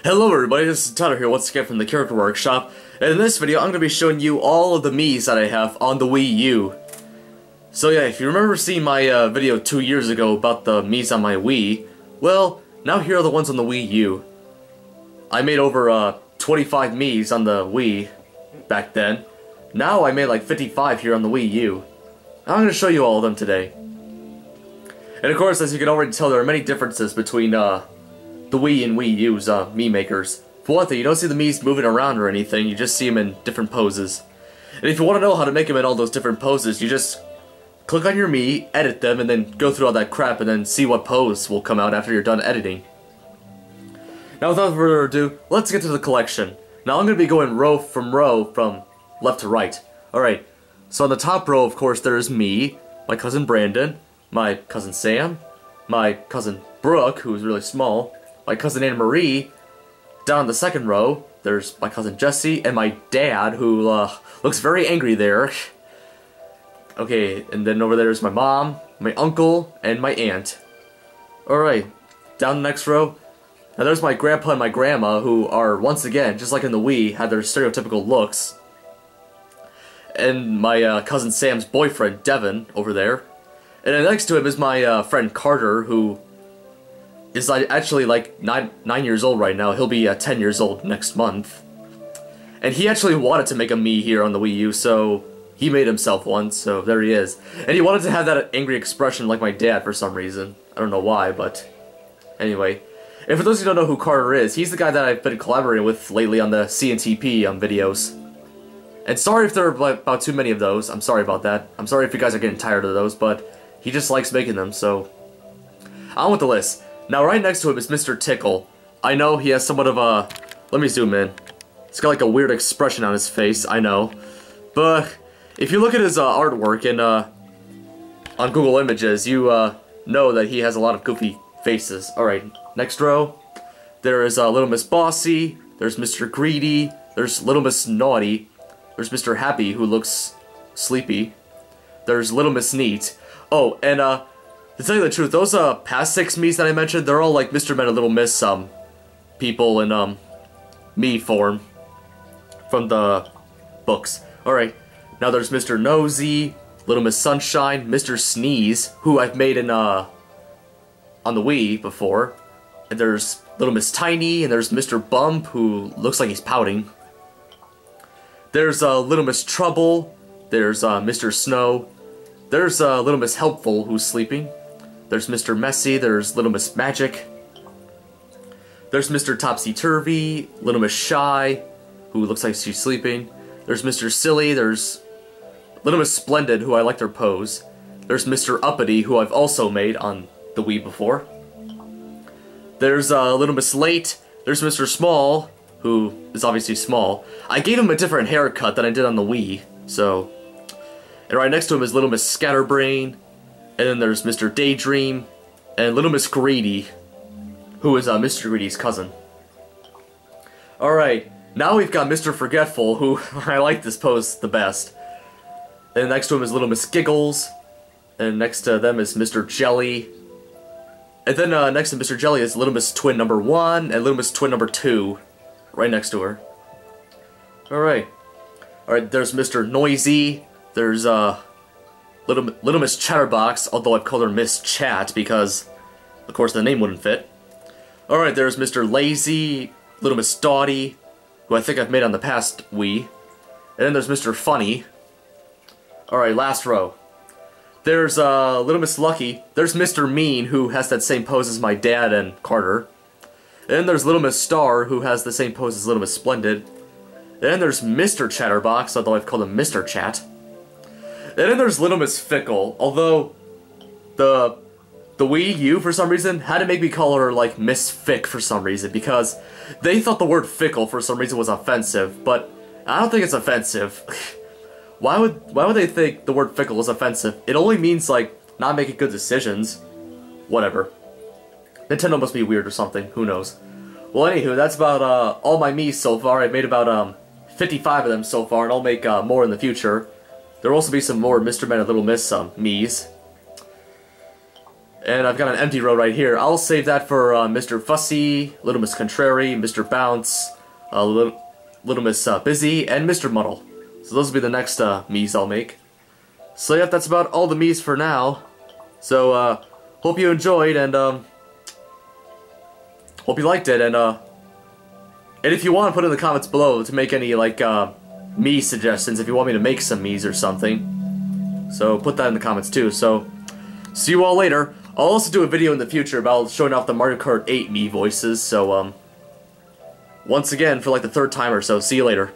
Hello everybody, this is Tyler here once again from TheCharacterWorkshop, and in this video I'm going to be showing you all of the Miis that I have on the Wii U. So yeah, if you remember seeing my video 2 years ago about the Miis on my Wii, well, now here are the ones on the Wii U. I made over 25 Miis on the Wii back then. Now I made like 55 here on the Wii U. I'm going to show you all of them today. And of course, as you can already tell, there are many differences between the Wii and Wii U's Mii makers. For one thing, you don't see the Miis moving around or anything, you just see them in different poses. And if you want to know how to make them in all those different poses, you just click on your Mii, edit them, and then go through all that crap and then see what pose will come out after you're done editing. Now without further ado, let's get to the collection. Now I'm going to be going row from left to right. Alright, so on the top row, of course, there's me, my cousin Brandon, my cousin Sam, my cousin Brooke, who's really small, my cousin Anna Marie. Down the second row, there's my cousin Jesse and my dad, who looks very angry there. Okay, and then over there is my mom, my uncle, and my aunt. Alright, down the next row, now there's my grandpa and my grandma, who are, once again, just like in the Wii, had their stereotypical looks. And my cousin Sam's boyfriend, Devin, over there. And then next to him is my friend Carter, who is actually like 9 years old right now. He'll be 10 years old next month. And he actually wanted to make a Mii here on the Wii U, so he made himself one, so there he is. And he wanted to have that angry expression like my dad for some reason. I don't know why, but anyway. And for those who don't know who Carter is, he's the guy that I've been collaborating with lately on the CNTP videos. And sorry if there are about too many of those. I'm sorry about that. I'm sorry if you guys are getting tired of those, but he just likes making them, so on with the list. Now right next to him is Mr. Tickle. I know he has somewhat of a... Let me zoom in. He's got like a weird expression on his face, I know. But if you look at his artwork in, on Google Images, you know that he has a lot of goofy faces. Alright, next row. There is Little Miss Bossy. There's Mr. Greedy. There's Little Miss Naughty. There's Mr. Happy, who looks sleepy. There's Little Miss Neat. Oh, and to tell you the truth, those past 6 Miis that I mentioned, they're all like Mr. Men and Little Miss people in Mii form from the books. Alright, now there's Mr. Nosy, Little Miss Sunshine, Mr. Sneeze, who I've made in on the Wii before. And there's Little Miss Tiny, and there's Mr. Bump, who looks like he's pouting. There's Little Miss Trouble, there's Mr. Snow, there's Little Miss Helpful, who's sleeping. There's Mr. Messy, there's Little Miss Magic. There's Mr. Topsy-Turvy, Little Miss Shy, who looks like she's sleeping. There's Mr. Silly, there's Little Miss Splendid, who I like their pose. There's Mr. Uppity, who I've also made on the Wii before. There's Little Miss Late, there's Mr. Small, who is obviously small. I gave him a different haircut than I did on the Wii, so... And right next to him is Little Miss Scatterbrain. And then there's Mr. Daydream, and Little Miss Greedy, who is Mr. Greedy's cousin. Alright, now we've got Mr. Forgetful, who I like this pose the best. And next to him is Little Miss Giggles, and next to them is Mr. Jelly. And then next to Mr. Jelly is Little Miss Twin number 1, and Little Miss Twin number 2, right next to her. Alright, there's Mr. Noisy, there's Little Miss Chatterbox, although I've called her Miss Chat because, of course, the name wouldn't fit. Alright, there's Mr. Lazy, Little Miss Dotty, who I think I've made on the past Wii. And then there's Mr. Funny. Alright, last row. There's Little Miss Lucky. There's Mr. Mean, who has that same pose as my dad and Carter. And then there's Little Miss Star, who has the same pose as Little Miss Splendid. And then there's Mr. Chatterbox, although I've called him Mr. Chat. And then there's Little Miss Fickle, although the Wii U, for some reason, had to make me call her, like, Miss Fick for some reason, because they thought the word fickle, for some reason, was offensive, but I don't think it's offensive. Why would they think the word fickle is offensive? It only means, like, not making good decisions. Whatever. Nintendo must be weird or something, who knows. Well, anywho, that's about, all my Miis so far. I've made about, 55 of them so far, and I'll make, more in the future. There will also be some more Mr. Men and Little Miss Miis. And I've got an empty row right here. I'll save that for Mr. Fussy, Little Miss Contrary, Mr. Bounce, Little Miss Busy, and Mr. Muddle. So those will be the next Miis I'll make. So yeah, that's about all the Miis for now. So hope you enjoyed, and hope you liked it, and if you want, put in the comments below to make any like Mii suggestions if you want me to make some Miis or something. So put that in the comments too. So see you all later. I'll also do a video in the future about showing off the Mario Kart 8 Mii voices. So once again, for like the 3rd time or so, see you later.